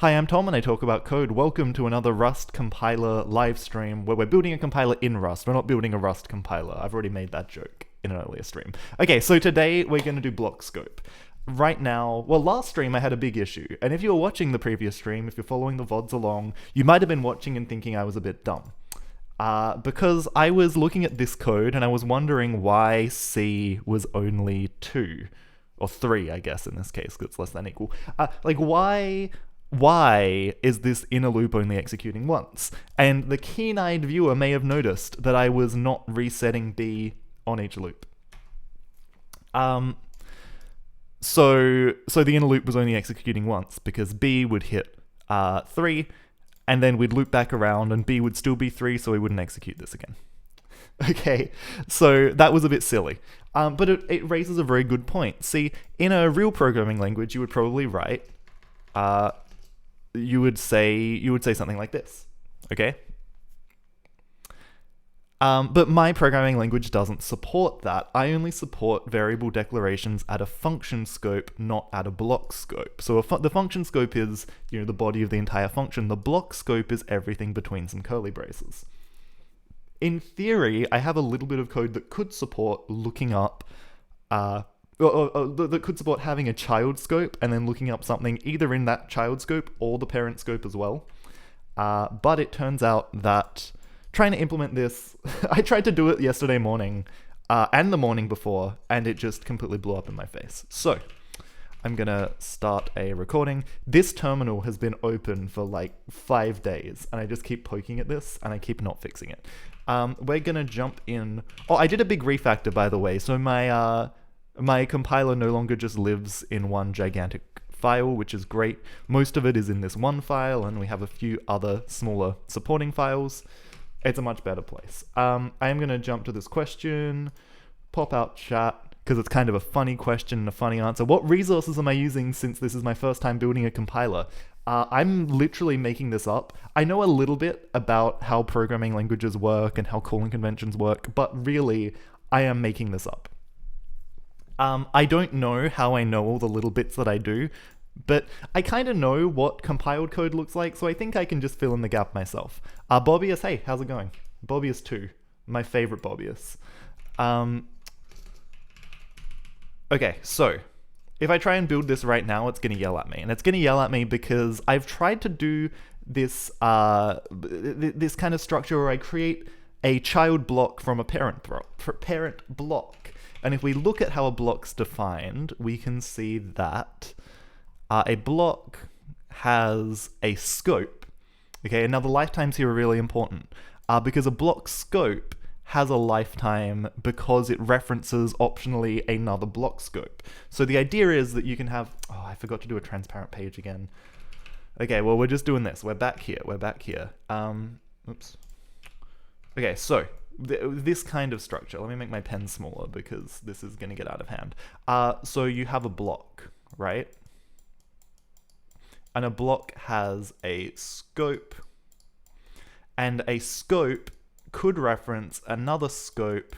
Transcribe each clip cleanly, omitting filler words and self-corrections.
Hi, I'm Tom and I talk about code. Welcome to another Rust compiler live stream where we're building a compiler in Rust. We're not building a Rust compiler. I've already made that joke in an earlier stream. Okay, so today we're going to do block scope. Right now, well, last stream I had a big issue, and if you were watching the previous stream, if you're following the VODs along, you might have been watching and thinking I was a bit dumb. Because I was looking at this code and I was wondering why C was only 2. Or 3, I guess, in this case, because it's less than equal. Why is this inner loop only executing once? And the keen-eyed viewer may have noticed that I was not resetting B on each loop. So the inner loop was only executing once because B would hit 3, and then we'd loop back around and B would still be 3, so we wouldn't execute this again. Okay, so that was a bit silly. But it raises a very good point. See, in a real programming language, you would probably write, you would say something like this, okay? But my programming language doesn't support that. I only support variable declarations at a function scope, not at a block scope. So the function scope is, the body of the entire function. The block scope is everything between some curly braces. In theory, I have a little bit of code that could support looking up, that could support having a child scope and then looking up something either in that child scope or the parent scope as well. But it turns out that trying to implement this, I tried to do it yesterday morning and the morning before, and it just completely blew up in my face. So I'm gonna start a recording. This terminal has been open for like 5 days, and I just keep poking at this, and I keep not fixing it. We're gonna jump in. Oh, I did a big refactor, by the way. So my compiler no longer just lives in one gigantic file, which is great. Most of it is in this one file, and we have a few other smaller supporting files. It's a much better place. I am gonna jump to this question, pop out chat, because it's kind of a funny question and a funny answer. What resources am I using since this is my first time building a compiler? I'm literally making this up. I know a little bit about how programming languages work and how calling conventions work, but really, I am making this up. I don't know how I know all the little bits that I do, but I kind of know what compiled code looks like, so I think I can just fill in the gap myself. Bobius, hey, how's it going? Bobius 2, my favorite Bobius. Okay, so if I try and build this right now, it's going to yell at me. And it's going to yell at me because I've tried to do this this kind of structure where I create a child block from a parent block. And if we look at how a block's defined, we can see that a block has a scope. Okay, and now the lifetimes here are really important because a block scope has a lifetime because it references optionally another block scope. So the idea is that you can have, oh, I forgot to do a transparent page again. Okay, well, we're just doing this. We're back here. Oops. Okay, so this kind of structure, let me make my pen smaller because this is going to get out of hand. So you have a block, right? And a block has a scope, and a scope could reference another scope,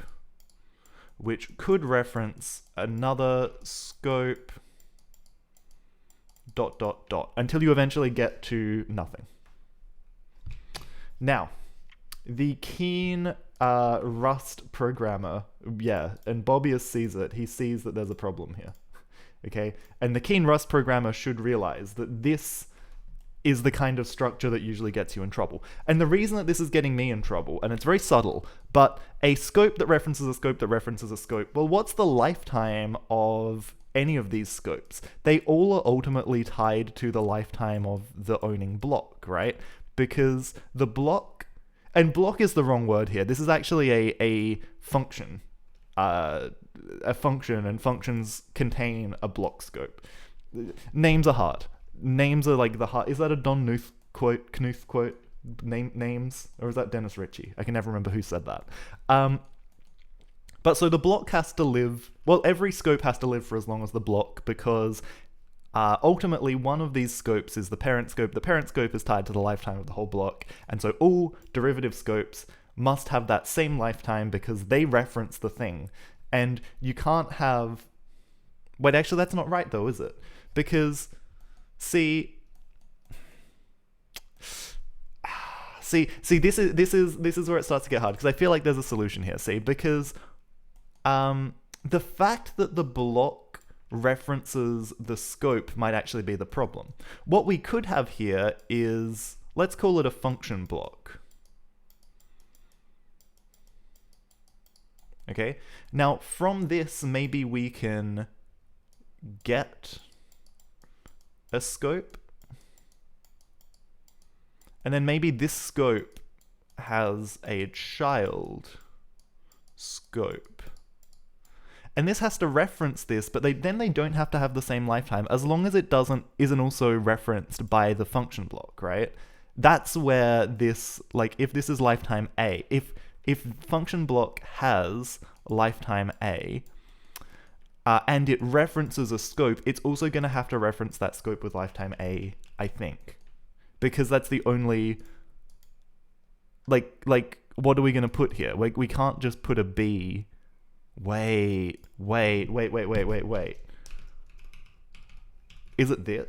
which could reference another scope, ... until you eventually get to nothing. Now, the keen Rust programmer, and Bobius sees it, he sees that there's a problem here, okay? And the keen Rust programmer should realize that this is the kind of structure that usually gets you in trouble. And the reason that this is getting me in trouble, and it's very subtle, but a scope that references a scope that references a scope, well, what's the lifetime of any of these scopes? They all are ultimately tied to the lifetime of the owning block, right? Because the block, and block is the wrong word here. This is actually a function. A function, and functions contain a block scope. Names are hard. Names are like the heart. Is that a Don Knuth quote? Names? Or is that Dennis Ritchie? I can never remember who said that. But so the block has to live, well, every scope has to live for as long as the block, because ultimately one of these scopes is the parent scope. The parent scope is tied to the lifetime of the whole block. And so all derivative scopes must have that same lifetime because they reference the thing. And you can't have... Wait, actually, that's not right though, is it? Because... See, This is where it starts to get hard, because I feel like there's a solution here. See, because the fact that the block references the scope might actually be the problem. What we could have here is, let's call it a function block. Okay, now from this, maybe we can get a scope, and then maybe this scope has a child scope. And this has to reference this, but then they don't have to have the same lifetime, as long as it isn't also referenced by the function block, right? That's where this, like, if this is lifetime A, if function block has lifetime A, and it references a scope, it's also going to have to reference that scope with lifetime A, I think. Because that's the only, like, what are we going to put here? Like, we can't just put a B. Wait. Is it this?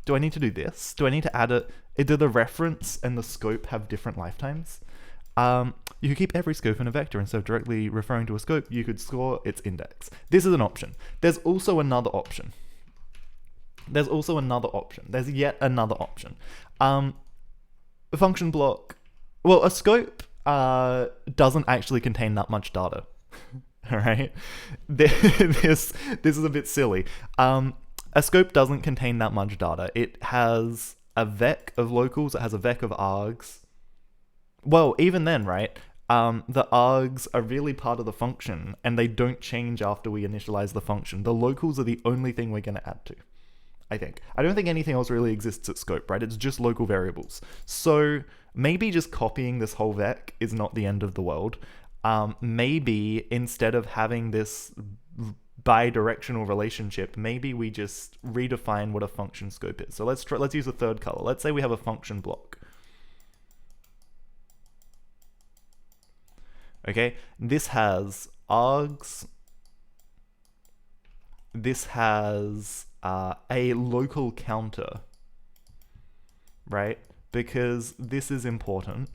Do I need to do this? Do I need to add do the reference and the scope have different lifetimes? You could keep every scope in a vector instead of directly referring to a scope. You could store its index. This is an option. There's also another option. There's yet another option. A function block. Well, a scope doesn't actually contain that much data. All right. This is a bit silly. A scope doesn't contain that much data. It has a vec of locals. It has a vec of args. Well, even then, right? The args are really part of the function, and they don't change after we initialize the function. The locals are the only thing we're going to add to, I think. I don't think anything else really exists at scope, right? It's just local variables. So maybe just copying this whole vec is not the end of the world. Maybe instead of having this bi-directional relationship, maybe we just redefine what a function scope is. So let's use a third color. Let's say we have a function block. Okay, this has args. This has a local counter, right? Because this is important.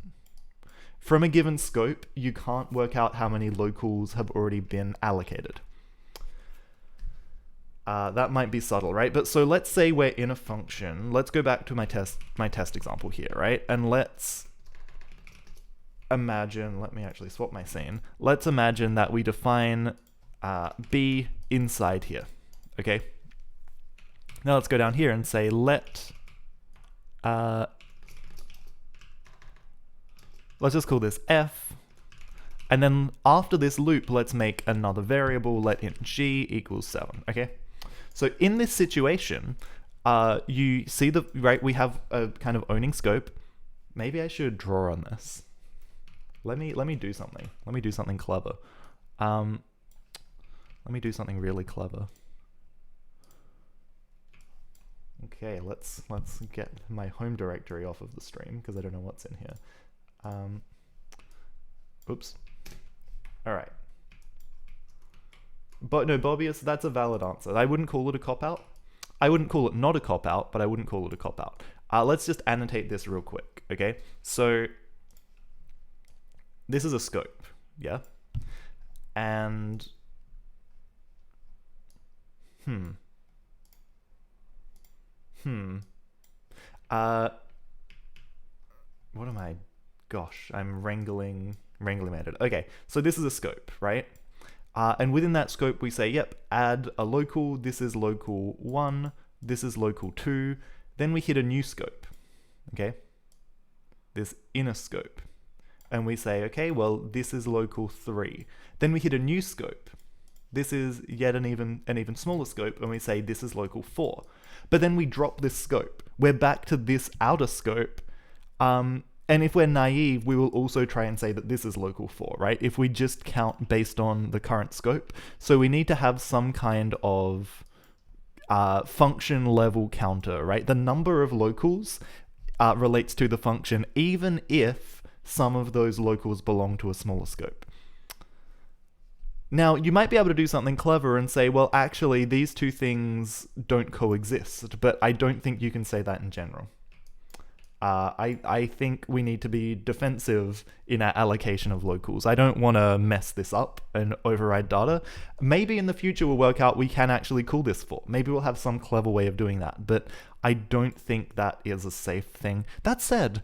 From a given scope, you can't work out how many locals have already been allocated. That might be subtle, right? But so let's say we're in a function. Let's go back to my test example here, right? And let's imagine, let me actually swap my scene. Let's imagine that we define B inside here, okay? Now let's go down here and say let's just call this F, and then after this loop, let's make another variable, let int G equals 7, okay? So in this situation, you see right, we have a kind of owning scope. Maybe I should draw on this. Let me do something. Let me do something clever. Let me do something really clever. Okay, let's get my home directory off of the stream because I don't know what's in here. Oops. All right. But no, Bobius, that's a valid answer. I wouldn't call it a cop-out. I wouldn't call it not a cop-out, but I wouldn't call it a cop-out. Let's just annotate this real quick, okay? So this is a scope, yeah? And what am I? Gosh, I'm wrangling made it. Okay, so this is a scope, right? And within that scope, we say, yep, add a local. This is local 1. This is local 2. Then we hit a new scope, okay? This inner scope. And we say, okay, well, this is local 3. Then we hit a new scope. This is yet an even smaller scope, and we say this is local 4. But then we drop this scope. We're back to this outer scope. And if we're naive, we will also try and say that this is local 4, right? If we just count based on the current scope. So we need to have some kind of function level counter, right? The number of locals relates to the function, even if some of those locals belong to a smaller scope. Now, you might be able to do something clever and say, well, actually, these two things don't coexist, but I don't think you can say that in general. I think we need to be defensive in our allocation of locals. I don't want to mess this up and override data. Maybe in the future we'll work out we can actually call this for. Maybe we'll have some clever way of doing that, but I don't think that is a safe thing. That said,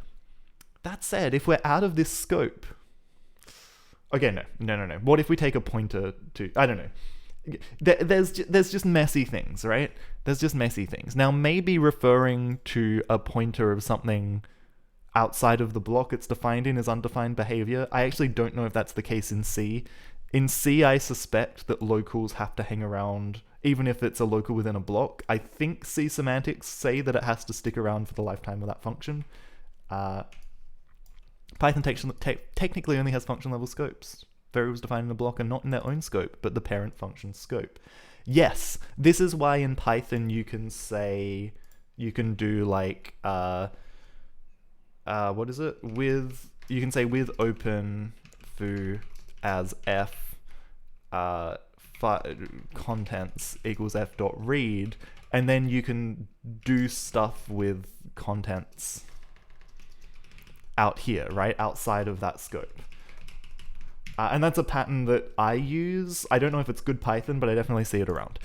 if we're out of this scope... Okay, no. What if we take a pointer to... I don't know. There's just messy things, right? There's just messy things. Now, maybe referring to a pointer of something outside of the block it's defined in is undefined behavior. I actually don't know if that's the case in C. In C, I suspect that locals have to hang around, even if it's a local within a block. I think C semantics say that it has to stick around for the lifetime of that function. Python technically only has function level scopes. Variables defined in a block are not in their own scope, but the parent function's scope. Yes, this is why in Python you can say, you can do like, what is it? You can say with open foo as f contents equals f dot read, and then you can do stuff with contents out here, right? Outside of that scope. And that's a pattern that I use. I don't know if it's good Python, but I definitely see it around.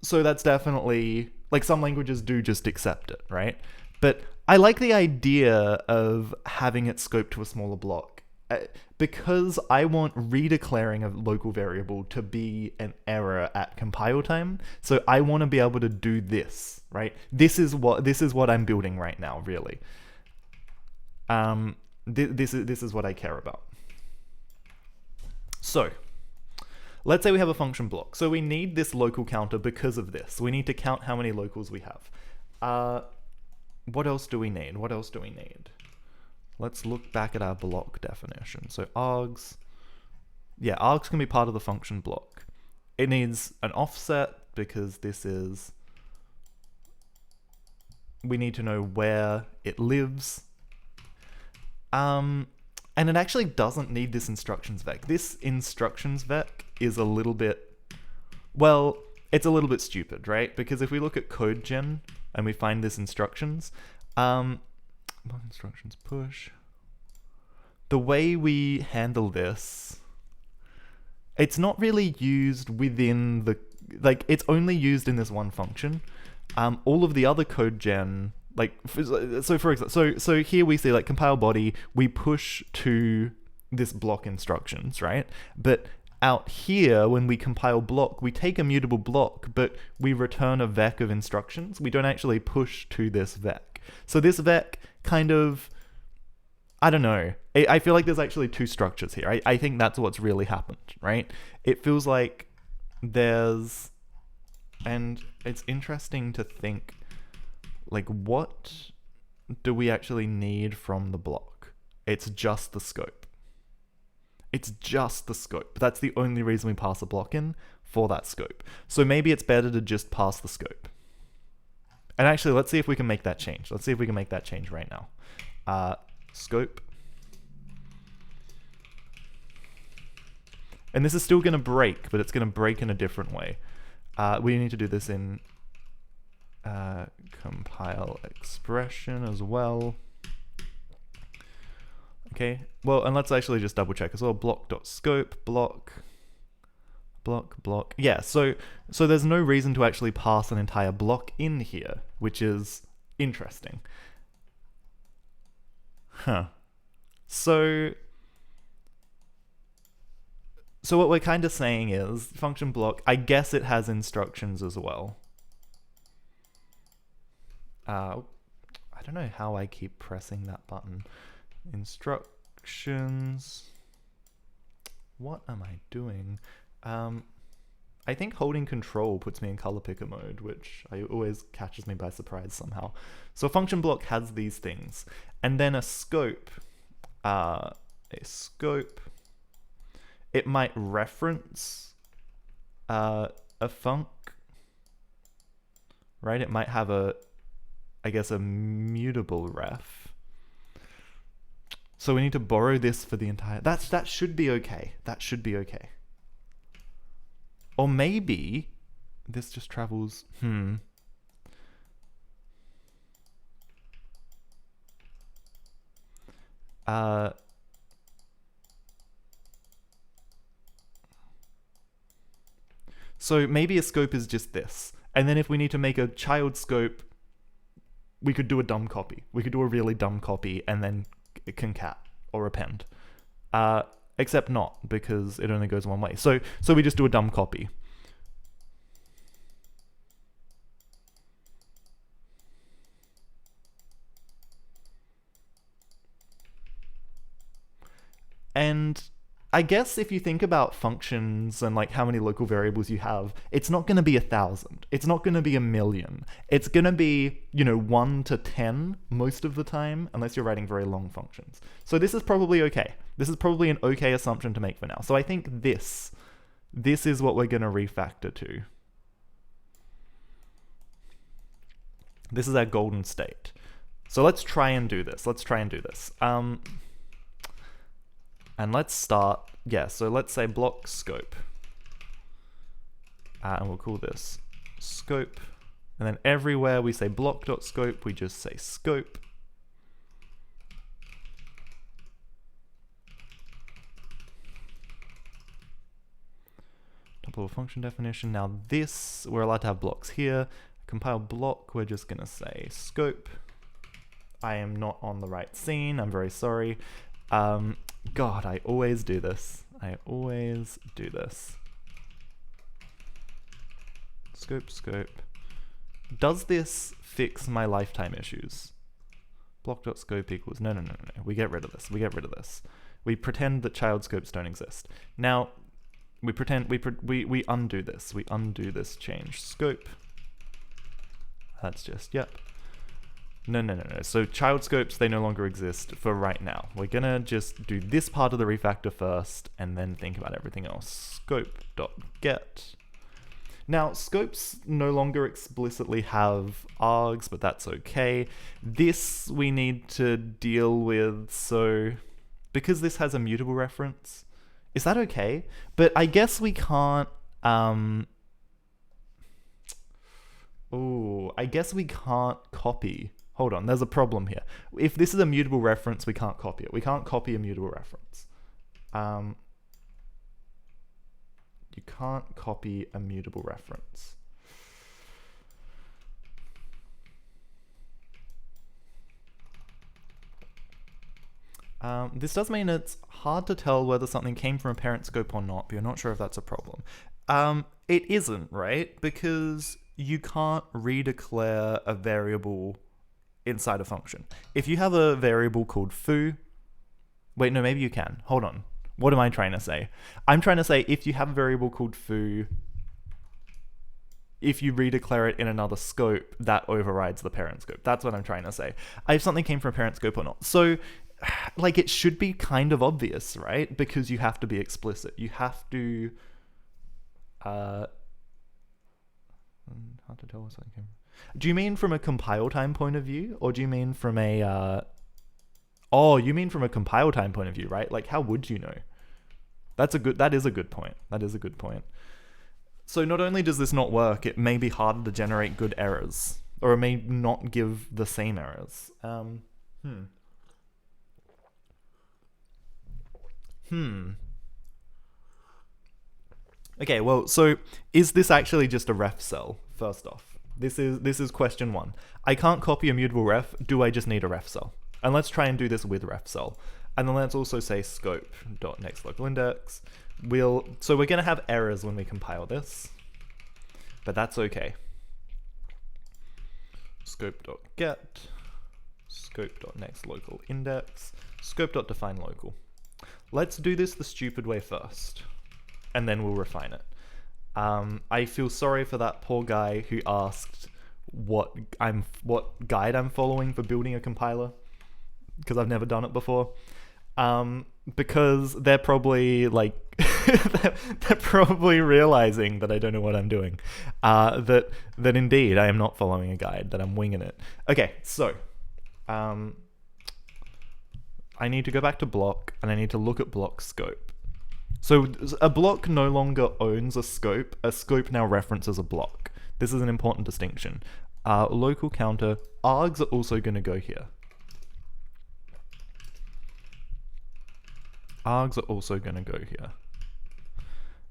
So that's definitely, like, some languages do just accept it, right? But I like the idea of having it scoped to a smaller block, because I want redeclaring a local variable to be an error at compile time. So I want to be able to do this, right? This is what I'm building right now, really. This is what I care about. So, let's say we have a function block. So we need this local counter because of this. We need to count how many locals we have. What else do we need? Let's look back at our block definition. So args, args can be part of the function block. It needs an offset because we need to know where it lives. And it actually doesn't need this instructions vec. This instructions vec is a little bit, well, it's a little bit stupid, right? Because if we look at CodeGen and we find this instructions, instructions push, the way we handle this, it's not really used within the, like, it's only used in this one function. All of the other CodeGen, like, so for example, so here we see, like, compile body, we push to this block instructions, right? But out here, when we compile block, we take a mutable block, but we return a vec of instructions. We don't actually push to this vec. So this vec kind of, I don't know. I feel like there's actually two structures here. I think that's what's really happened, right? It feels like there's, and it's interesting to think, like, what do we actually need from the block? It's just the scope. It's just the scope. That's the only reason we pass a block in, for that scope. So maybe it's better to just pass the scope. And actually, let's see if we can make that change. Let's see if we can make that change right now. Scope. And this is still going to break, but it's going to break in a different way. We need to do this in compile expression as well. Okay, well, and let's actually just double check as well. Block.scope, block. Yeah, so there's no reason to actually pass an entire block in here, which is interesting. So what we're kind of saying is, function block, I guess it has instructions as well. I don't know how I keep pressing that button. Instructions. What am I doing? I think holding control puts me in color picker mode, which always catches me by surprise somehow. So a function block has these things. And then a scope. It might reference a func, right? It might have I guess a mutable ref. So we need to borrow this for the entire, that should be okay. That should be okay. Or maybe this just travels, So maybe a scope is just this. And then if we need to make a child scope, we could do a dumb copy. We could do a really dumb copy and then concat or append. Except not, because it only goes one way. So we just do a dumb copy. And I guess if you think about functions and like how many local variables you have, it's not going to be 1,000. It's not going to be 1,000,000. It's going to be, 1 to 10 most of the time, unless you're writing very long functions. So this is probably okay. This is probably an okay assumption to make for now. So I think this is what we're going to refactor to. This is our golden state. So let's try and do this. And let's start, so let's say block scope. And we'll call this scope. And then everywhere we say block.scope, we just say scope. Double function definition. Now this, we're allowed to have blocks here. Compile block, we're just gonna say scope. I am not on the right scene, I'm very sorry. God, I always do this. Scope. Does this fix my lifetime issues? Block.scope equals, no. We get rid of this. We pretend that child scopes don't exist. Now, we undo this. We undo this change. Scope. That's just, yep. No. So child scopes, they no longer exist for right now. We're gonna just do this part of the refactor first and then think about everything else. Scope.get. Now, scopes no longer explicitly have args, but that's okay. This we need to deal with, so because this has a mutable reference, is that okay? But I guess we can't, I guess we can't copy. Hold on, there's a problem here. If this is a mutable reference, we can't copy it. We can't copy a mutable reference. You can't copy a mutable reference. This does mean it's hard to tell whether something came from a parent scope or not, but you're not sure if that's a problem. It isn't, right? Because you can't redeclare a variable inside a function. If you have a variable called foo, wait, no, maybe you can. Hold on. What am I trying to say? I'm trying to say if you have a variable called foo, if you redeclare it in another scope, that overrides the parent scope. That's what I'm trying to say. If something came from a parent scope or not. So, like, it should be kind of obvious, right? Because you have to be explicit. You have to... hard to tell where something came from. Do you mean from a compile time point of view? Or do you mean from a... Oh, you mean from a compile time point of view, right? Like, how would you know? That is a good point. So not only does this not work, it may be harder to generate good errors. Or it may not give the same errors. Okay, well, so is this actually just a ref cell, first off? This is question one. I can't copy a mutable ref. Do I just need a ref cell? And let's try and do this with ref cell. And then let's also say scope.nextLocalIndex. So we're going to have errors when we compile this, but that's okay. Scope.get, scope.nextLocalIndex, scope.defineLocal. Let's do this the stupid way first, and then we'll refine it. I feel sorry for that poor guy who asked what guide I'm following for building a compiler, because I've never done it before. Because they're probably like they're probably realizing that I don't know what I'm doing. That indeed I am not following a guide, that I'm winging it. Okay, so I need to go back to block and I need to look at block scope. So a block no longer owns a scope now references a block. This is an important distinction. Local counter, args are also going to go here. args are also going to go here.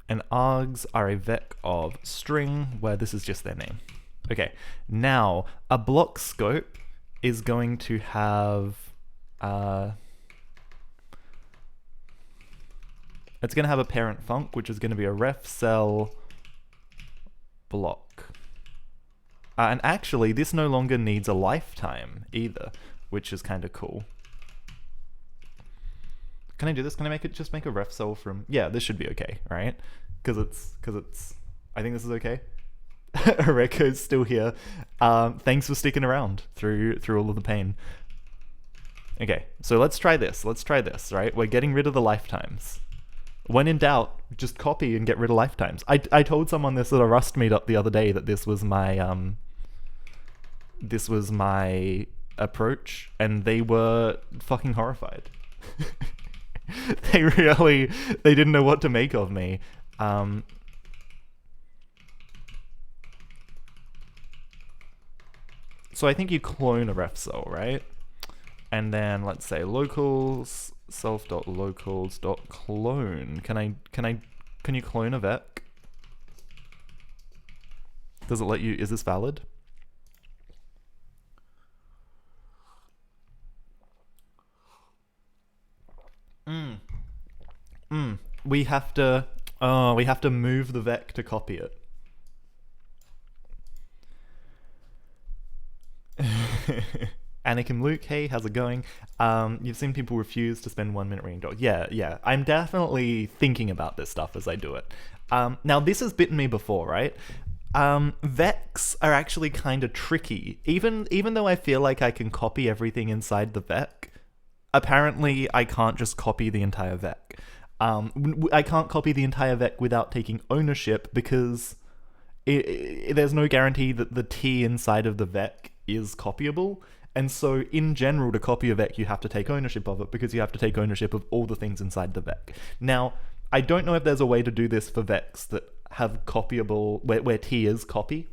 And args are a vec of string, where this is just their name. Okay, now a block scope is going to have it's going to have a parent func, which is going to be a ref cell block. And actually, this no longer needs a lifetime either, which is kind of cool. Can I do this? Can I make it just make a ref cell from? Yeah, this should be okay, right? Because it's. I think this is okay. Areko's still here. Thanks for sticking around through all of the pain. Okay, so let's try this. Let's try this, right? We're getting rid of the lifetimes. When in doubt, just copy and get rid of lifetimes. I told someone this at a Rust meetup the other day that this was my approach, and they were fucking horrified. They didn't know what to make of me. So I think you clone a ref cell, right? And then let's say locals self.locals.clone. Can you clone a vec? Does it let you? Is this valid? We have to move the vec to copy it. Anakin Luke, hey, how's it going? You've seen people refuse to spend 1 minute reading docs. Yeah. I'm definitely thinking about this stuff as I do it. Now, this has bitten me before, right? Vecs are actually kind of tricky. Even though I feel like I can copy everything inside the vec, apparently I can't just copy the entire vec. I can't copy the entire vec without taking ownership, because there's no guarantee that the T inside of the vec is copyable. And so, in general, to copy a vec, you have to take ownership of it, because you have to take ownership of all the things inside the vec. Now, I don't know if there's a way to do this for vecs that have copyable, where T is copy.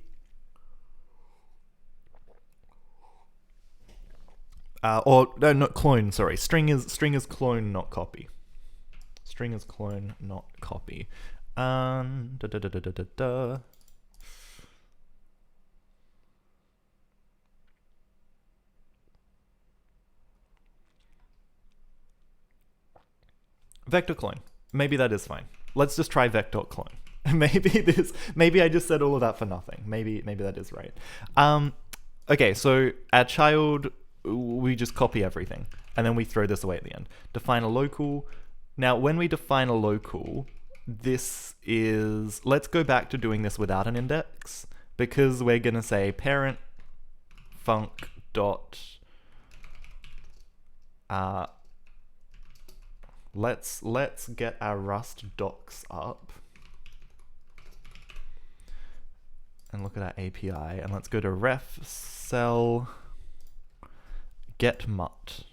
Not clone, sorry. String is clone, not copy. String is clone, not copy. Vector clone. Maybe that is fine. Let's just try vector clone. Maybe I just said all of that for nothing. Maybe that is right. Okay, so our child, we just copy everything, and then we throw this away at the end. Define a local. Now, when we define a local, this is, let's go back to doing this without an index, because we're gonna say parent func dot let's get our Rust docs up and look at our API, and let's go to ref cell get mut.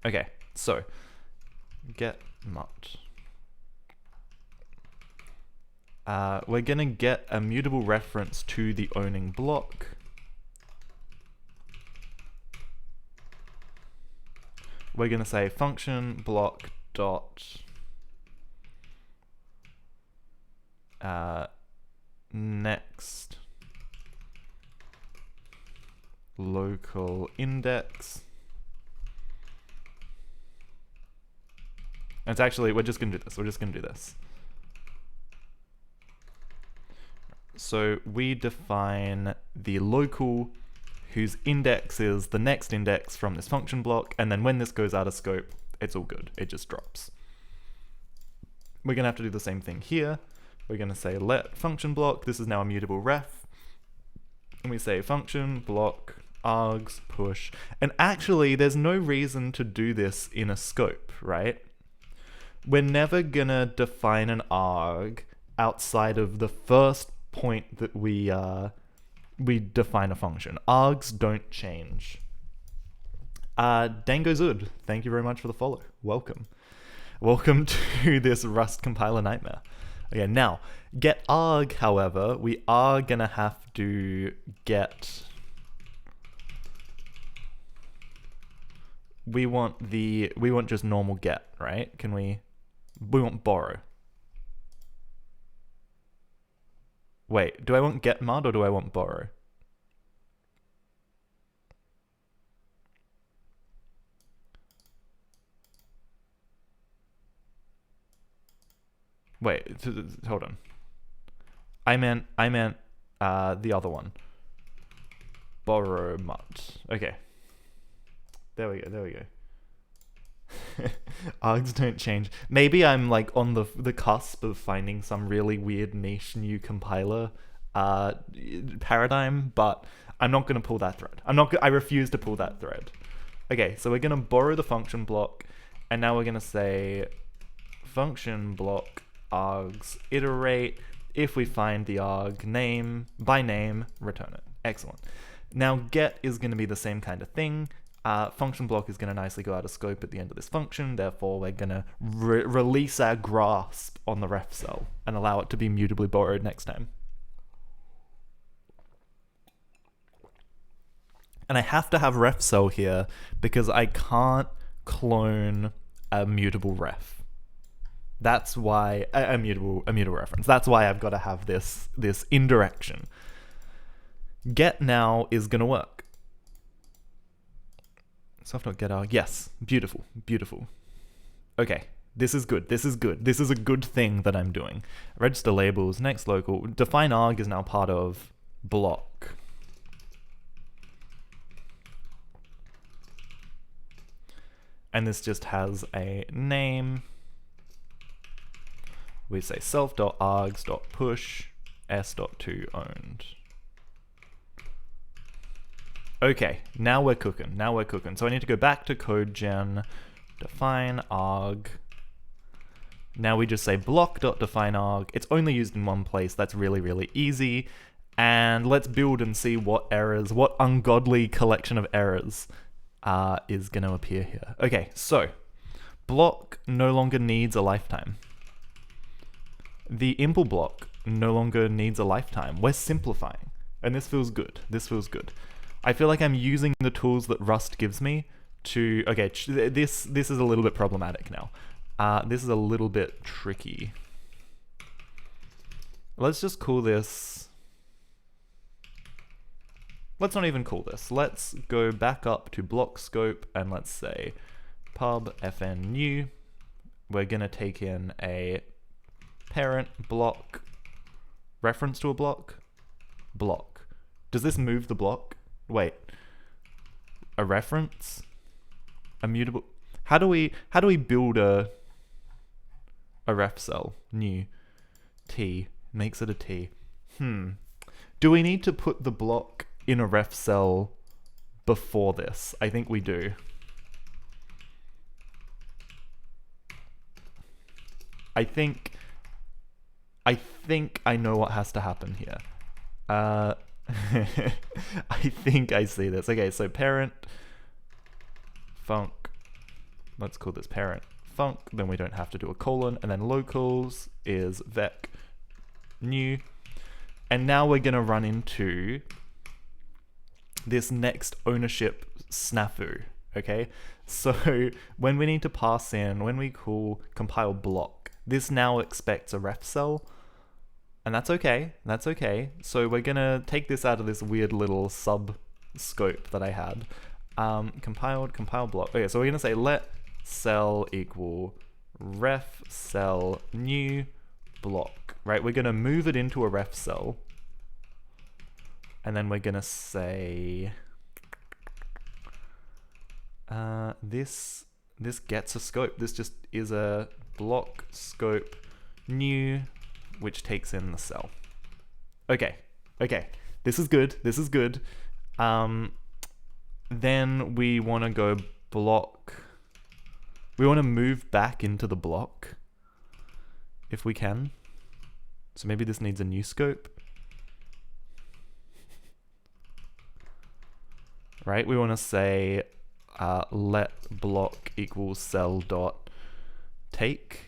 Okay, so get mut. We're gonna get a mutable reference to the owning block. We're gonna say function block dot next local index. And it's actually, we're just gonna do this. So we define the local whose index is the next index from this function block, and then when this goes out of scope, it's all good. It just drops. We're gonna have to do the same thing here. We're gonna say let function block, this is now a mutable ref, and we say function block args push. And actually, there's no reason to do this in a scope, right? We're never gonna define an arg outside of the first point that we define a function. Args don't change. Dango Zud, thank you very much for the follow. Welcome. Welcome to this Rust compiler nightmare. Okay, now, get arg, however, we are gonna have to get we want just normal get, right? We want borrow. Wait, do I want get mud or do I want borrow? Wait, hold on. I meant the other one. Borrow mud. Okay. There we go. Args don't change. Maybe I'm like on the cusp of finding some really weird niche new compiler paradigm, but I'm not gonna pull that thread. I refuse to pull that thread. Okay, so we're gonna borrow the function block, and now we're gonna say function block args iterate. If we find the arg name by name, return it. Excellent. Now get is going to be the same kind of thing. Function block is going to nicely go out of scope at the end of this function. Therefore, we're going to release our grasp on the ref cell and allow it to be mutably borrowed next time. And I have to have ref cell here because I can't clone a mutable ref. That's why a mutable reference. That's why I've got to have this indirection. Get now is gonna work. Soft.getArg. Yes, beautiful. Okay, this is good. This is a good thing that I'm doing. Register labels, next local. Define arg is now part of block. And this just has a name. We say self.args.push s.to owned. Okay, now we're cooking. So I need to go back to CodeGen, define arg. Now we just say block.define arg. It's only used in one place. That's really, really easy. And let's build and see what ungodly collection of errors is going to appear here. Okay, so block no longer needs a lifetime. The impl block no longer needs a lifetime. We're simplifying, and this feels good. I feel like I'm using the tools that Rust gives me to... Okay, this is a little bit problematic now. This is a little bit tricky. Let's just call this... Let's not even call this. Let's go back up to block scope, and let's say pub fn new. We're going to take in a parent block, reference to a block. Does this move the block? Wait, a reference, a mutable. How do we build a ref cell? New t makes it a t. Do we need to put the block in a ref cell before this? I think we do. I think I know what has to happen here. I think I see this. Okay, so parent func. Let's call this parent func. Then we don't have to do a colon. And then locals is vec new. And now we're going to run into this next ownership snafu. Okay, so when we need to pass in, when we call compile block, this now expects a ref cell. And that's okay. So we're gonna take this out of this weird little sub scope that I had. Compile block. Okay, so we're gonna say let cell equal ref cell new block, right? We're gonna move it into a ref cell. And then we're gonna say this gets a scope. This just is a block scope new, which takes in the cell. Okay. This is good. Then we want to go block. We want to move back into the block if we can. So maybe this needs a new scope. Right? We want to say let block equals cell dot take.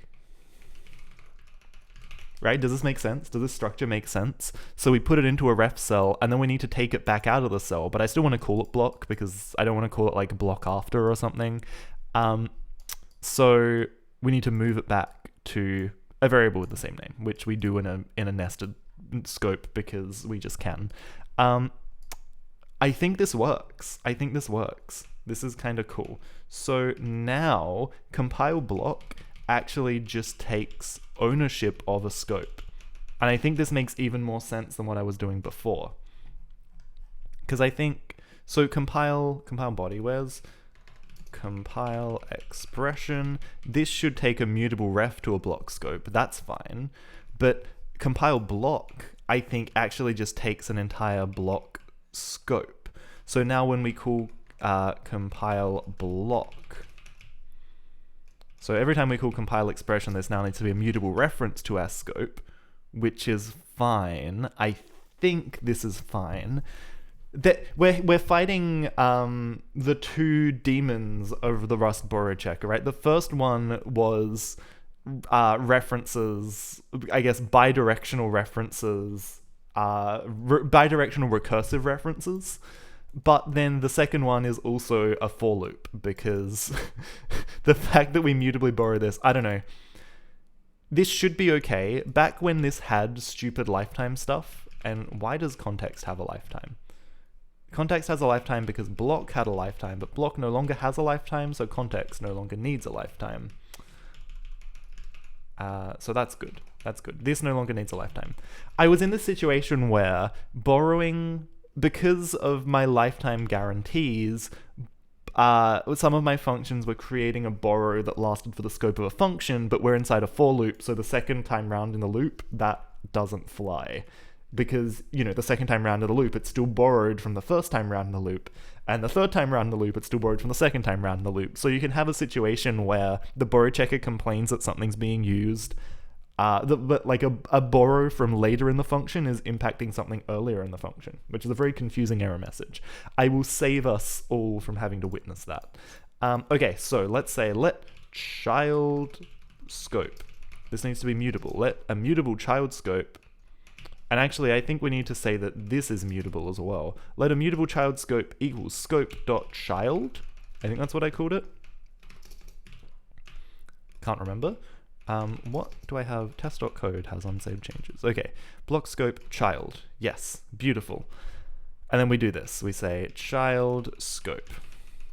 right? Does this make sense? Does this structure make sense? So we put it into a ref cell, and then we need to take it back out of the cell, but I still want to call it block because I don't want to call it like block after or something. So we need to move it back to a variable with the same name, which we do in a nested scope because we just can. I think this works. This is kind of cool. So now compile block actually just takes ownership of a scope. And I think this makes even more sense than what I was doing before. Because I think, so compile body, where's compile expression? This should take a mutable ref to a block scope. That's fine. But compile block, I think, actually just takes an entire block scope. So now when we call compile block, so every time we call compile expression, there's now needs to be a mutable reference to our scope, which is fine. I think this is fine. That we're fighting the two demons over the Rust borrow checker, right? The first one was references, I guess, bidirectional references, bidirectional recursive references. But then the second one is also a for loop, because the fact that we mutably borrow this, I don't know. This should be okay. Back when this had stupid lifetime stuff, and why does context have a lifetime? Context has a lifetime because block had a lifetime, but block no longer has a lifetime, so context no longer needs a lifetime. So that's good. That's good. This no longer needs a lifetime. I was in this situation where borrowing, because of my lifetime guarantees, some of my functions were creating a borrow that lasted for the scope of a function, but we're inside a for loop, so the second time round in the loop, that doesn't fly. Because, you know, the second time round in the loop, it's still borrowed from the first time round in the loop, and the third time round in the loop, it's still borrowed from the second time round in the loop. So you can have a situation where the borrow checker complains that something's being used, but like a borrow from later in the function is impacting something earlier in the function, which is a very confusing error message. I will save us all from having to witness that. Okay, so let's say let child scope. This needs to be mutable. Let a mutable child scope. And actually, I think we need to say that this is mutable as well. Let a mutable child scope equals scope.child. I think that's what I called it. Can't remember. What do I have? Test.code has unsaved changes. Okay, block scope child. Yes, beautiful. And then we do this. We say child scope,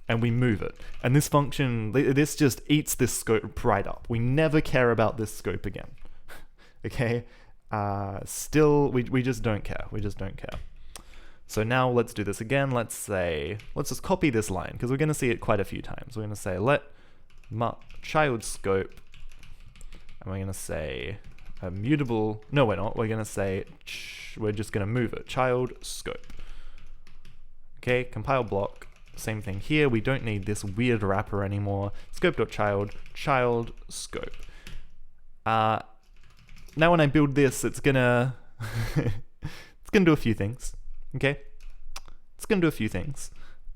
and we move it. And this function, this just eats this scope right up. We never care about this scope again. Okay? Still, we just don't care. We just don't care. So now let's do this again. Let's just copy this line, because we're going to see it quite a few times. We're going to say let child scope, and we're going to say a mutable, no we're not, we're going to say, we're just going to move it, child scope. Okay, compile block, same thing here. We don't need this weird wrapper anymore. Scope.child, child scope. Now when I build this, it's gonna it's gonna do a few things. Okay, it's gonna do a few things.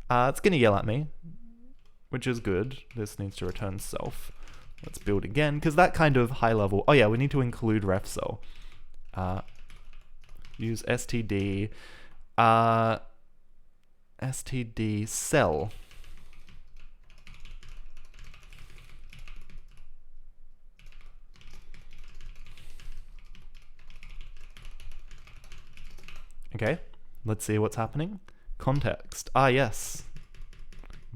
It's gonna yell at me, which is good. This needs to return self. Let's build again, because that kind of high level. Oh yeah, we need to include ref cell. Use std std cell. Okay, let's see what's happening. Context. Ah, yes.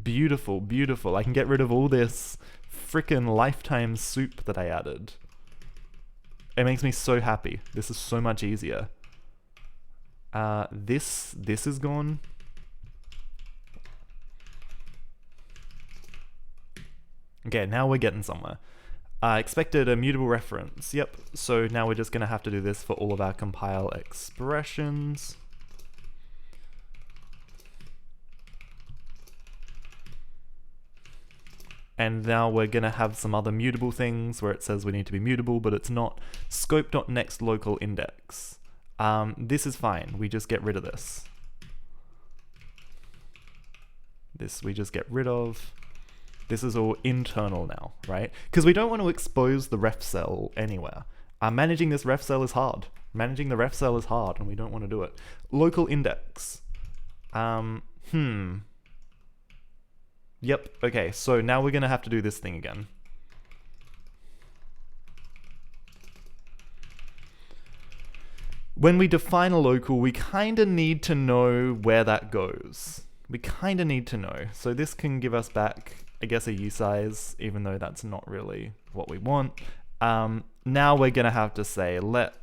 Beautiful, beautiful. I can get rid of all this frickin' lifetime soup that I added. It makes me so happy. This is so much easier. This is gone. Okay, now we're getting somewhere. Expected a mutable reference. Yep, so now we're just going to have to do this for all of our compile expressions. And now we're going to have some other mutable things where it says we need to be mutable, but it's not. Scope.nextLocalIndex. This is fine. We just get rid of this. This we just get rid of. This is all internal now, right? Because we don't want to expose the ref cell anywhere. Managing this ref cell is hard. Managing the ref cell is hard, and we don't want to do it. Local index. Yep, okay, so now we're gonna have to do this thing again. When we define a local, we kind of need to know where that goes. We kind of need to know. So this can give us back, I guess, a usize, even though that's not really what we want. Now we're gonna have to say let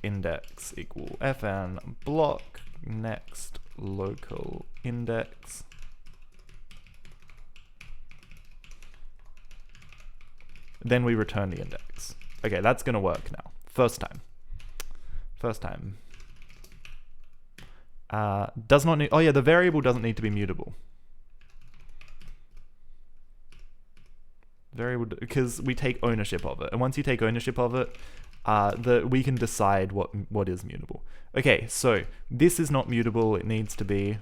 index equal fn block next local index. Then we return the index. Okay, that's gonna work now. First time. Does not need, oh yeah, the variable doesn't need to be mutable. Variable, because we take ownership of it. And once you take ownership of it, we can decide what is mutable. Okay, so this is not mutable. It needs to be,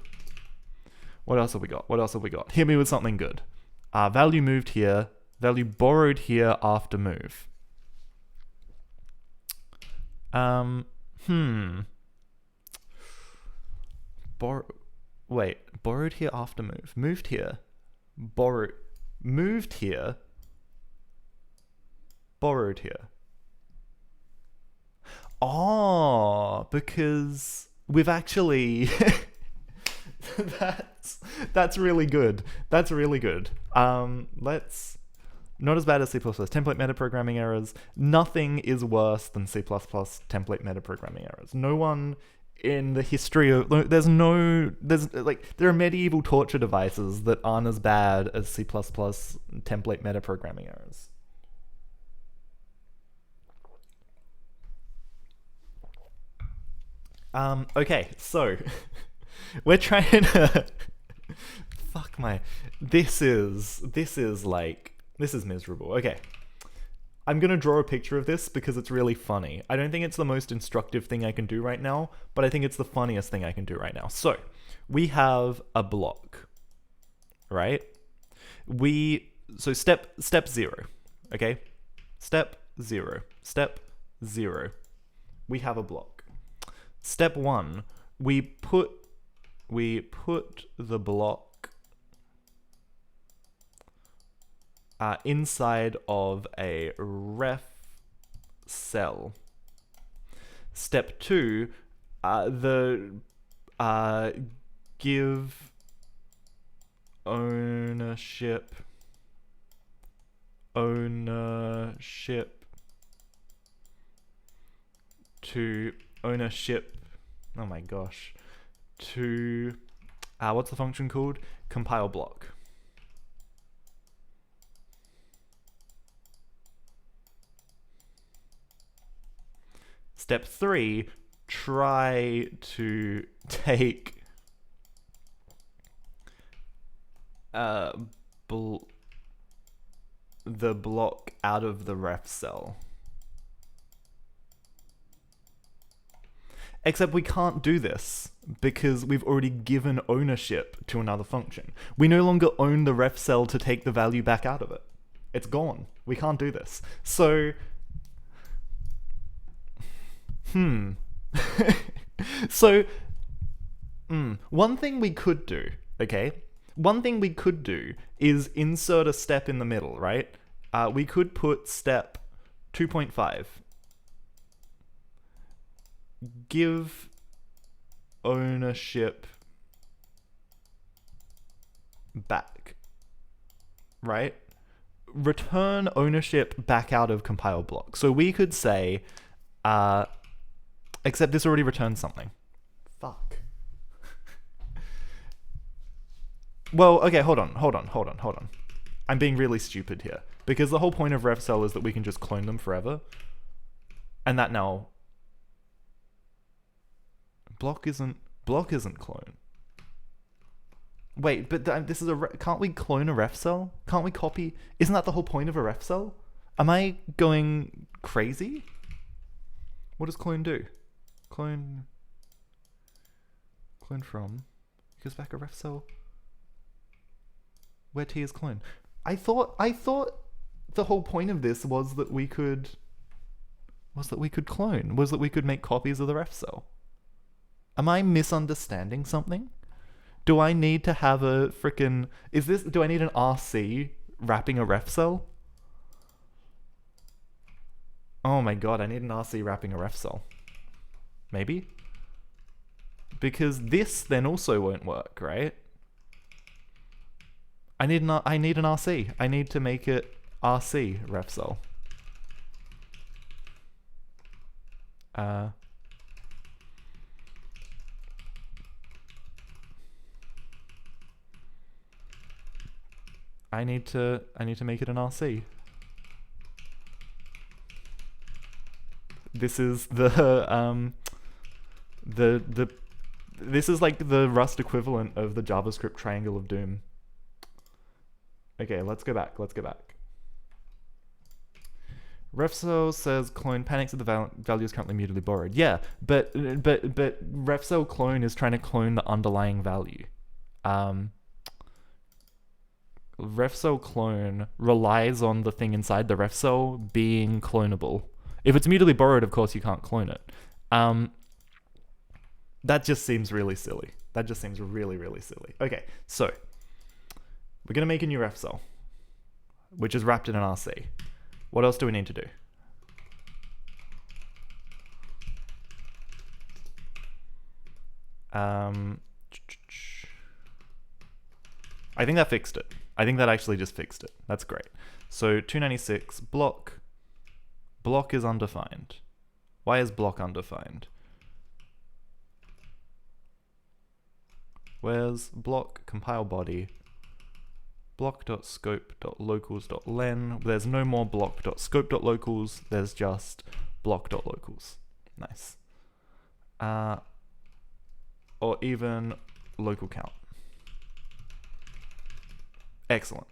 what else have we got? Hit me with something good. Value moved here, value borrowed here after move. Borrowed here after move. Moved here. Moved here. Borrowed here. Oh, because we've actually that's really good. That's really good. Let's not as bad as C++. Template metaprogramming errors. Nothing is worse than C++ template metaprogramming errors. No one in the history of there are medieval torture devices that aren't as bad as C++ template metaprogramming errors. Okay, so we're trying to this is miserable. Okay. I'm gonna draw a picture of this because it's really funny. I don't think it's the most instructive thing I can do right now, but I think it's the funniest thing I can do right now. So, we have a block, right? So step 0, okay? Step 0. We have a block. Step 1, we put the block inside of a ref cell. Step 2, give ownership to oh my gosh, to what's the function called? Compile block. Step 3, try to take the block out of the ref cell. Except we can't do this because we've already given ownership to another function. We no longer own the ref cell to take the value back out of it. It's gone. We can't do this. So, one thing we could do, okay? One thing we could do is insert a step in the middle, right? We could put step 2.5. Give ownership back, right? Return ownership back out of compile block. So we could say, except this already returns something. Fuck. Well, okay, hold on. I'm being really stupid here. Because the whole point of refcell is that we can just clone them forever. And that now... Block isn't clone. Wait, but this is can't we clone a ref cell? Can't we copy? Isn't that the whole point of a ref cell? Am I going crazy? What does clone do? Clone from. It goes back a ref cell. Where T is clone. I thought the whole point of this was that we could. was that we could clone, was that we could make copies of the ref cell. Am I misunderstanding something? Do I need to have a frickin'... do I need an RC wrapping a ref cell? Oh my god, I need an RC wrapping a ref cell. Maybe? Because this then also won't work, right? I need an RC. I need to make it RC ref cell. I need to make it an RC. This is this is like the Rust equivalent of the JavaScript triangle of doom. Okay, let's go back. RefCell says clone panics if the value is currently mutually borrowed. Yeah, but RefCell clone is trying to clone the underlying value. RefCell clone relies on the thing inside the RefCell being clonable. If it's mutually borrowed, of course you can't clone it. That just seems really silly. That just seems really, really silly. Okay, so we're gonna make a new RefCell, which is wrapped in an RC. What else do we need to do? I think that fixed it. I think that actually just fixed it. That's great. So 296 block is undefined. Why is block undefined? Where's block compile body block.scope.locals.len? There's no more block.scope.locals, there's just block.locals. Nice. Or even local count. Excellent.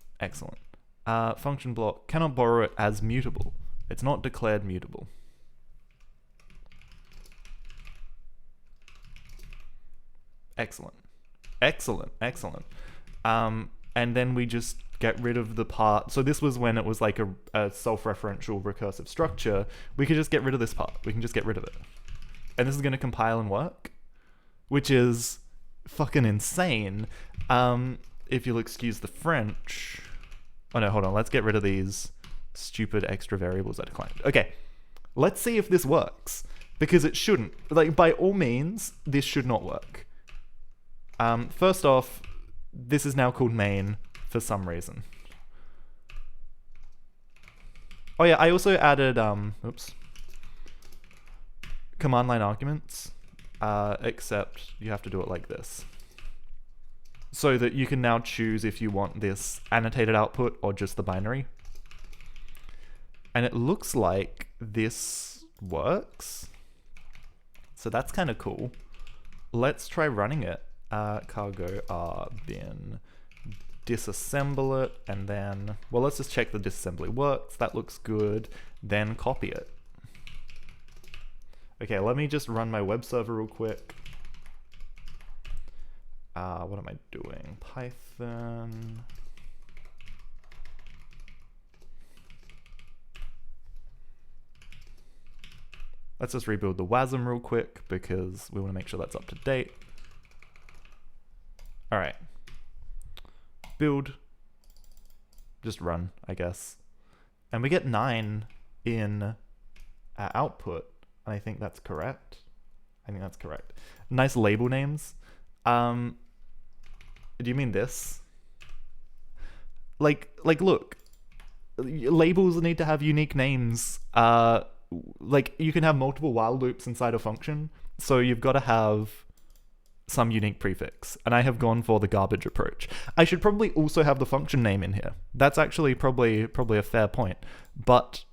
Function block cannot borrow it as mutable. It's not declared mutable. Excellent. And then we just get rid of the part. So this was when it was like a self-referential recursive structure. We could just get rid of this part. We can just get rid of it. And this is going to compile and work, which is fucking insane. If you'll excuse the French. Oh no, hold on. Let's get rid of these stupid extra variables I declined. Okay, let's see if this works. Because it shouldn't. Like, by all means, this should not work. First off, this is now called main for some reason. Oh yeah, I also added, command line arguments, except you have to do it like this. So that you can now choose if you want this annotated output or just the binary. And it looks like this works. So that's kind of cool. Let's try running it. Cargo bin disassemble it, and then, well, let's just check the disassembly works. That looks good. Then copy it. Okay, let me just run my web server real quick. What am I doing? Python. Let's just rebuild the WASM real quick because we want to make sure that's up to date. All right. Build. Just run, I guess. And we get 9 in output. I think that's correct. Nice label names. Do you mean this? Like, look. Labels need to have unique names. Like, you can have multiple while loops inside a function, so you've got to have some unique prefix, and I have gone for the garbage approach. I should probably also have the function name in here. That's actually probably a fair point, but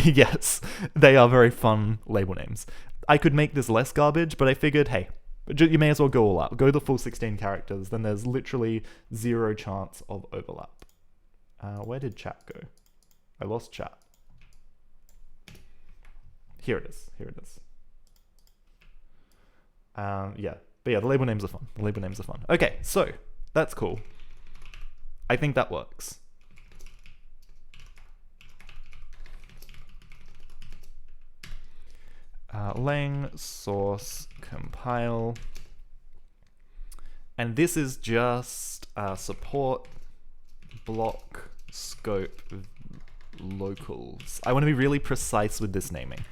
yes, they are very fun label names. I could make this less garbage, but I figured, hey, you may as well go all out. Go the full 16 characters, then there's literally 0 chance of overlap. Where did chat go? I lost chat. Here it is. Yeah, but yeah, the label names are fun. Okay, so that's cool. I think that works. lang source compile. And this is just support block scope locals. I want to be really precise with this naming.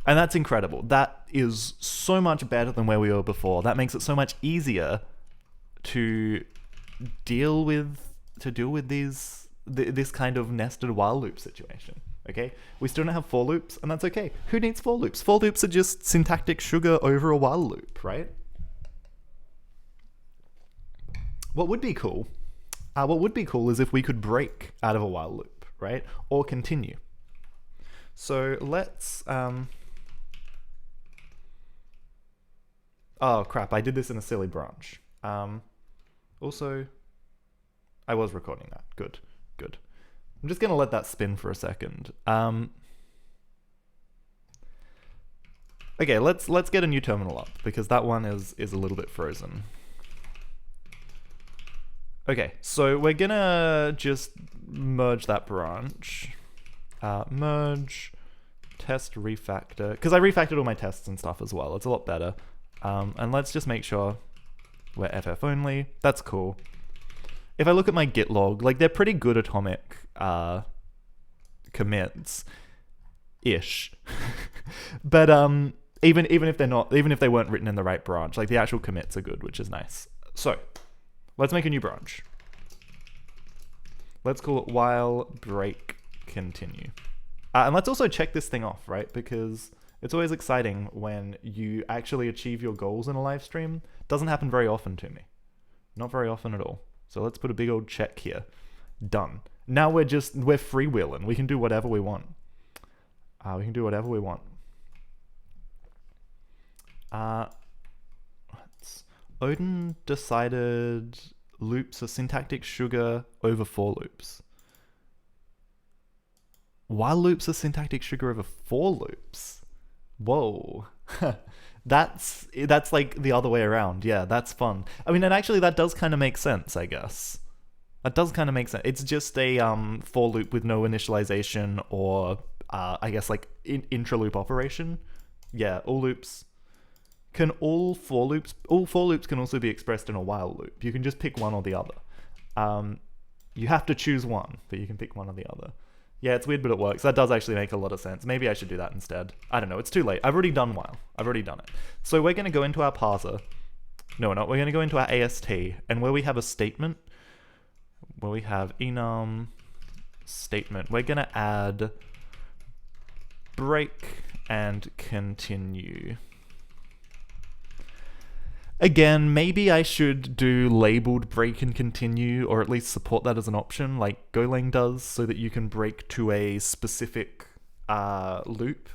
And that's incredible. That is so much better than where we were before. That makes it so much easier to deal with this kind of nested while loop situation. Okay? We still don't have for loops, and that's okay. Who needs for loops? For loops are just syntactic sugar over a while loop, right? What would be cool? What would be cool is if we could break out of a while loop, right? Or continue. So let's oh crap, I did this in a silly branch. Also, I was recording that. Good. I'm just gonna let that spin for a second. Okay, let's get a new terminal up because that one is a little bit frozen. Okay, so we're gonna just merge that branch. Merge test refactor, because I refactored all my tests and stuff as well. It's a lot better. And let's just make sure we're FF only. That's cool. If I look at my git log, like they're pretty good atomic commits ish. But even if they're not, even if they weren't written in the right branch, like the actual commits are good, which is nice. So let's make a new branch. Let's call it while break continue. And let's also check this thing off, right? Because it's always exciting when you actually achieve your goals in a live stream. Doesn't happen very often to me. Not very often at all. So let's put a big old check here. Done. Now we're freewheeling. We can do whatever we want. Odin decided loops are syntactic sugar over for loops. While loops are syntactic sugar over for loops. Whoa. That's like the other way around. Yeah, that's fun. I mean, and actually that does kind of make sense, I guess. That does kind of make sense. It's just a for loop with no initialization or I guess like intra-loop operation. Yeah, all for loops can also be expressed in a while loop. You can just pick one or the other. You have to choose one, but you can pick one or the other. Yeah, it's weird, but it works. That does actually make a lot of sense. Maybe I should do that instead. I don't know. It's too late. I've already done while. I've already done it. So we're going to go into our parser. No, we're not. We're going to go into our AST, and where we have a statement, where we have enum statement, we're going to add break and continue. Again, maybe I should do labeled break and continue, or at least support that as an option, like Golang does, so that you can break to a specific loop,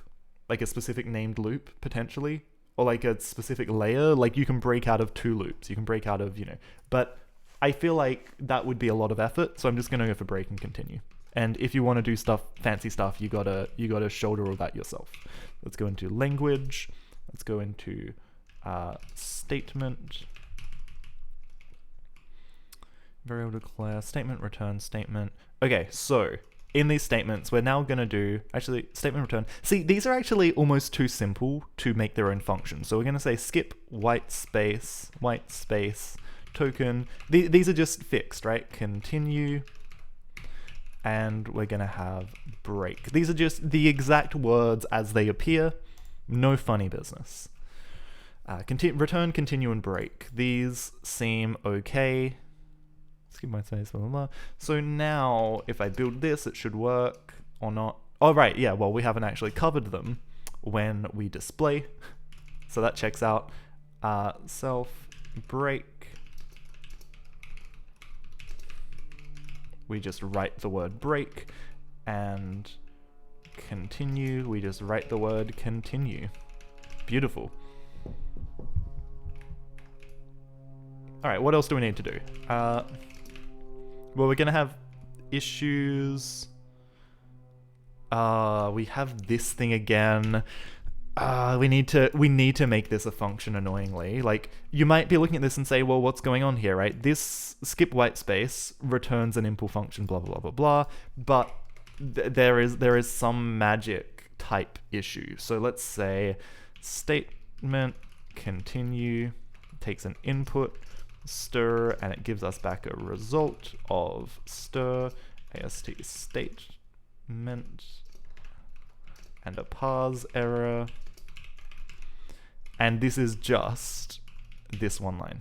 like a specific named loop, potentially, or like a specific layer. Like you can break out of two loops. You can break out of, but I feel like that would be a lot of effort, so I'm just gonna go for break and continue. And if you want to do fancy stuff, you gotta shoulder all that yourself. Let's go into language. Let's go into statement, variable declare, statement return statement. Okay, so in these statements, we're now going to do, actually, statement return. See, these are actually almost too simple to make their own function. So we're going to say skip white space, token. These are just fixed, right? Continue. And we're going to have break. These are just the exact words as they appear. No funny business. Return, continue, and break. These seem okay. Skip my space, blah, blah, blah. So now, if I build this, it should work or not. Oh, right, yeah, well, we haven't actually covered them when we display. So that checks out. Self break. We just write the word break. And continue, we just write the word continue. Beautiful. Alright, what else do we need to do? Well, we're gonna have issues. We have this thing again. We need to make this a function annoyingly. Like, you might be looking at this and say, well, what's going on here, right? This skip white space returns an impl function, blah, blah, blah, blah, blah. But there is some magic type issue. So let's say statement, continue, takes an input, stir, and it gives us back a result of stir, AST statement, and a parse error. And this is just this one line.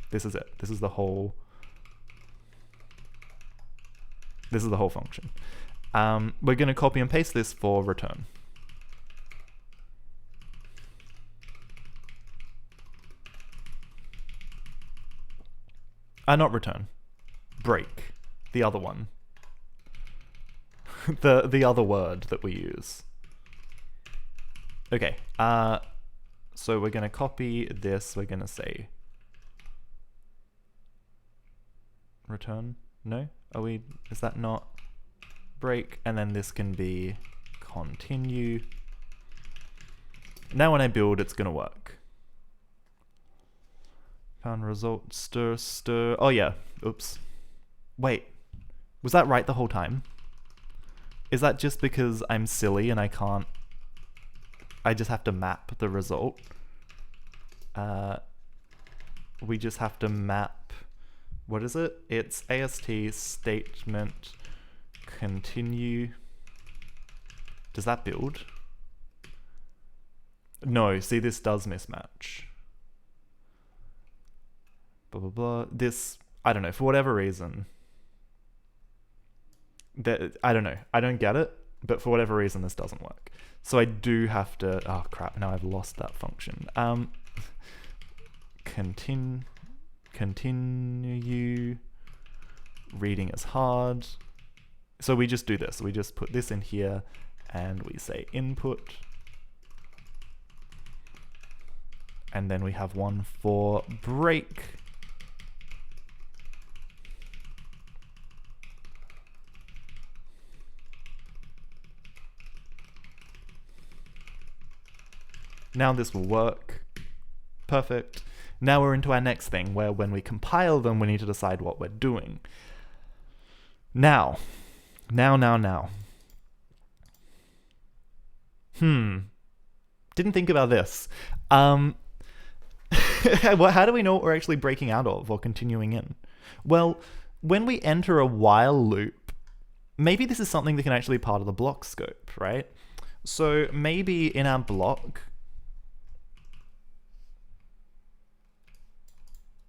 This is it. This is the whole function. We're going to copy and paste this for return. Not return. Break. The other one. the other word that we use. Okay. So we're going to copy this. We're going to say return. No? Is that not break? And then this can be continue. Now when I build, it's going to work. Found result, stir. Oh yeah, oops. Wait, was that right the whole time? Is that just because I'm silly and I just have to map the result? We just have to map, what is it? It's AST statement continue. Does that build? No, see, this does mismatch. Blah, blah, blah. This, I don't know, for whatever reason. I don't know. I don't get it, but for whatever reason, this doesn't work. So I do have to, oh crap, now I've lost that function. Continue, reading is hard. So we just do this. We just put this in here and we say input. And then we have one for break. Now this will work. Perfect. Now we're into our next thing, where when we compile them, we need to decide what we're doing. Now. Didn't think about this. How do we know what we're actually breaking out of or continuing in? Well, when we enter a while loop, maybe this is something that can actually be part of the block scope, right? So maybe in our block,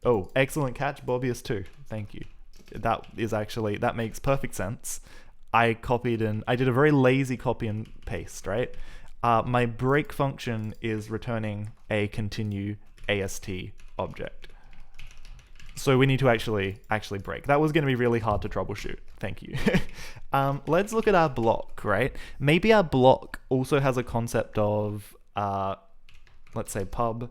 oh, excellent catch, Bobius too. Thank you. That makes perfect sense. I did a very lazy copy and paste, right? My break function is returning a continue AST object. So we need to actually break. That was going to be really hard to troubleshoot. Thank you. Let's look at our block, right? Maybe our block also has a concept of, let's say pub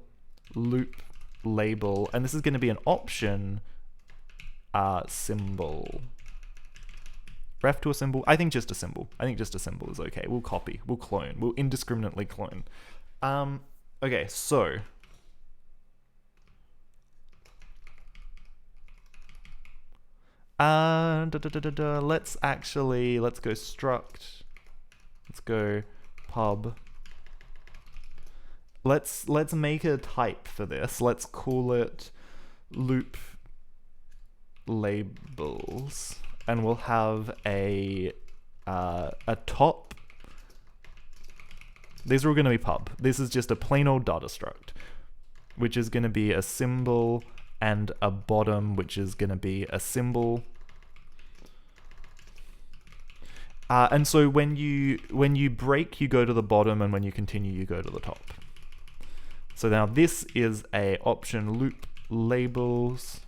loop label, and this is going to be an option symbol. Ref to a symbol? I think just a symbol. I think just a symbol is okay. We'll copy, we'll clone, we'll indiscriminately clone. Okay, so let's go struct. Let's go pub. Let's make a type for this. Let's call it loop labels, and we'll have a top. These are all going to be pub. This is just a plain old data struct, which is going to be a symbol, and a bottom, which is going to be a symbol. And so when you break, you go to the bottom, and when you continue, you go to the top. So now this is a option loop labels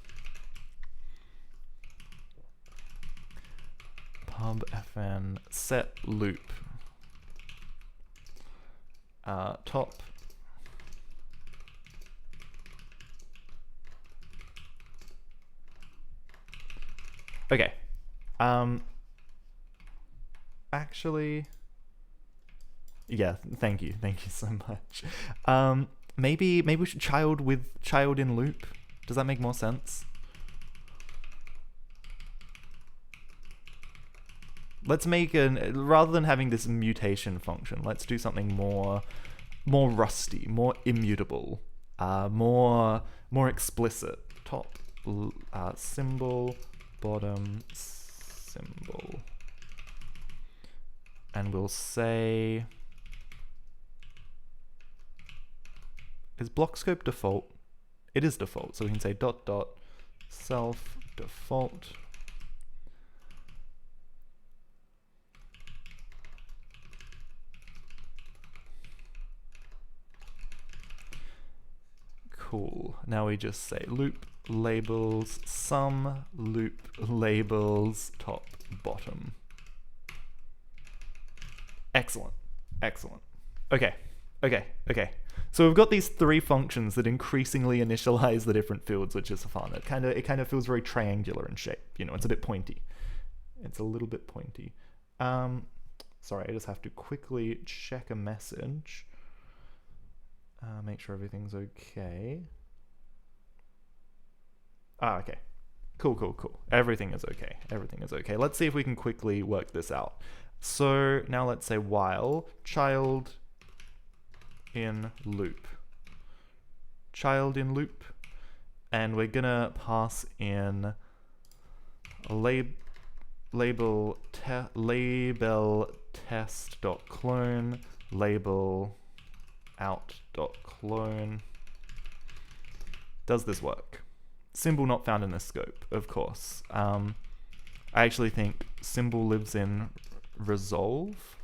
pub fn set loop top. Okay. Actually, yeah, thank you so much. Maybe we should child in loop. Does that make more sense? Let's make rather than having this mutation function, let's do something more more rusty, more immutable, more explicit. Top symbol, bottom symbol, and we'll say, is block scope default? It is default, so we can say dot dot self default. Cool. Now we just say loop labels sum loop labels top bottom. Excellent. Excellent. Okay. So we've got these three functions that increasingly initialize the different fields, which is fun. It kind of feels very triangular in shape. You know, it's a bit pointy. It's a little bit pointy. Sorry, I just have to quickly check a message. Make sure everything's okay. Okay. Cool. Everything is okay. Let's see if we can quickly work this out. So now let's say while child in loop. And we're gonna pass in a label test.clone label out.clone. Does this work? Symbol not found in the scope, of course. I actually think symbol lives in resolve.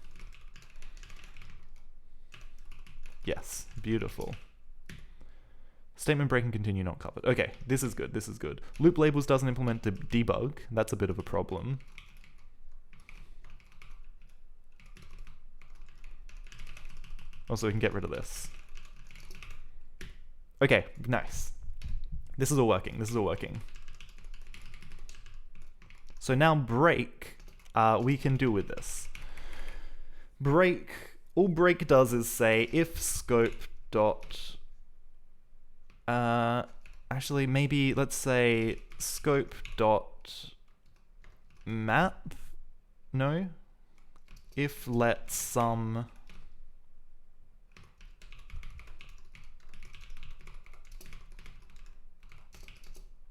Yes, beautiful. Statement break and continue not covered. Okay, this is good. Loop labels doesn't implement the debug. That's a bit of a problem. Also, we can get rid of this. Okay, nice. This is all working. So now break, we can do with this. Break, all break does is say if scope dot, actually maybe let's say scope dot map, no? If let some,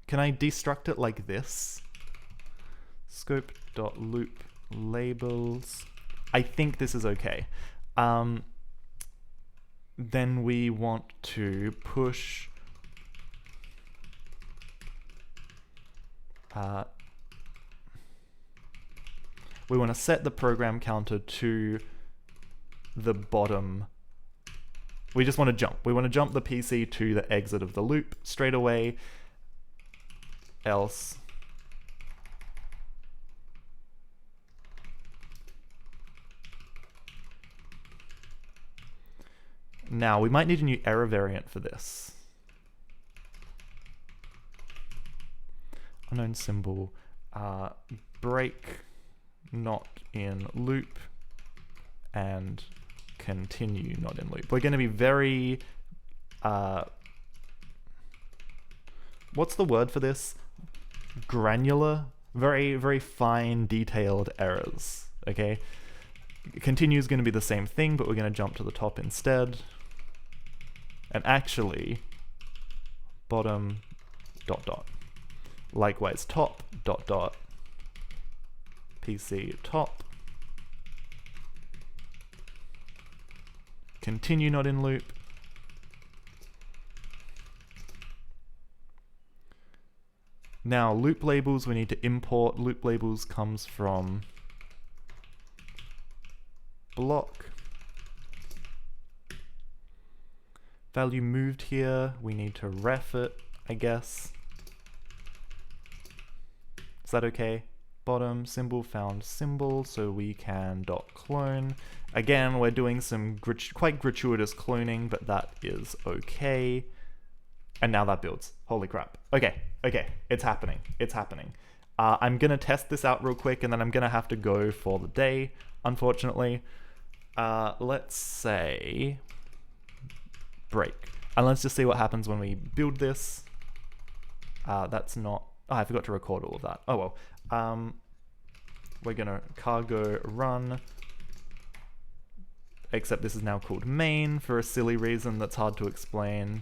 can I destruct it like this? Scope.loop labels. I think this is okay. Then we want to push we want to set the program counter to the bottom. We just want to jump. We want to jump the PC to the exit of the loop straight away. Else now we might need a new error variant for this. Unknown symbol, break not in loop and continue not in loop. We're going to be very what's the word for this? Granular, very fine detailed errors. Okay, continue is going to be the same thing, but we're going to jump to the top instead. And actually bottom dot dot, likewise top dot dot PC top, continue not in loop. Now loop labels, we need to import. Loop labels comes from block. Value moved here, we need to ref it, I guess. Is that okay? Bottom symbol found symbol, so we can dot clone. Again, we're doing some quite gratuitous cloning, but that is okay. And now that builds. Holy crap. Okay, it's happening. I'm gonna test this out real quick, and then I'm gonna have to go for the day, unfortunately. Let's say break. And let's just see what happens when we build this. That's not, I forgot to record all of that. Oh well. We're gonna cargo run except this is now called main for a silly reason that's hard to explain.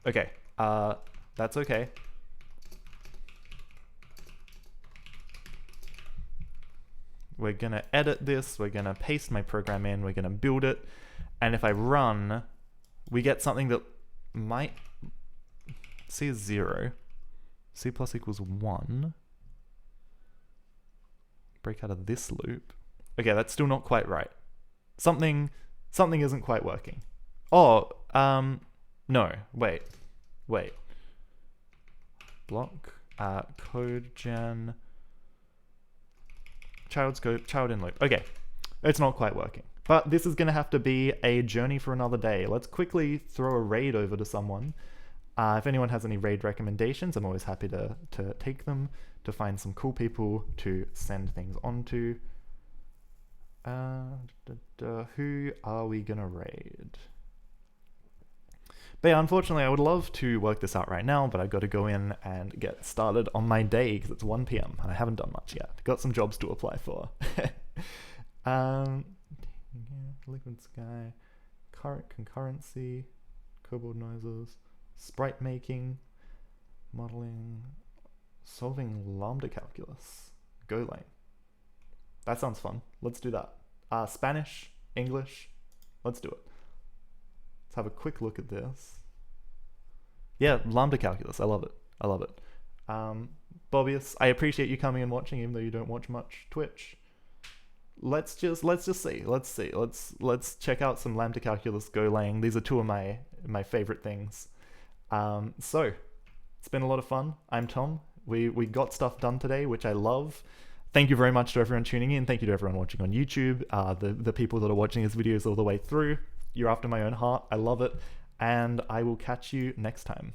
Okay, that's okay. We're gonna edit this, we're gonna paste my program in, we're gonna build it, and if I run, we get something that might... C is 0. C plus equals 1. Break out of this loop. Okay, that's still not quite right. Something isn't quite working. Oh, no, wait. Block, code gen, child scope, child in loop. Okay, it's not quite working. But this is gonna have to be a journey for another day. Let's quickly throw a raid over to someone. If anyone has any raid recommendations, I'm always happy to take them, to find some cool people to send things on to. Who are we gonna raid? But yeah, unfortunately, I would love to work this out right now, but I've got to go in and get started on my day because it's 1 p.m. and I haven't done much yet. Got some jobs to apply for. Liquid sky, current concurrency, cobalt noises, sprite making, modeling, solving lambda calculus, Golang. That sounds fun. Let's do that. Spanish, English, let's do it. Let's have a quick look at this. Yeah, lambda calculus. I love it. Bobius, I appreciate you coming and watching, even though you don't watch much Twitch. Let's just see. Let's check out some lambda calculus, Golang. These are two of my favorite things. So it's been a lot of fun. I'm Tom. We got stuff done today, which I love. Thank you very much to everyone tuning in. Thank you to everyone watching on YouTube. The people that are watching these videos all the way through. You're after my own heart. I love it. And I will catch you next time.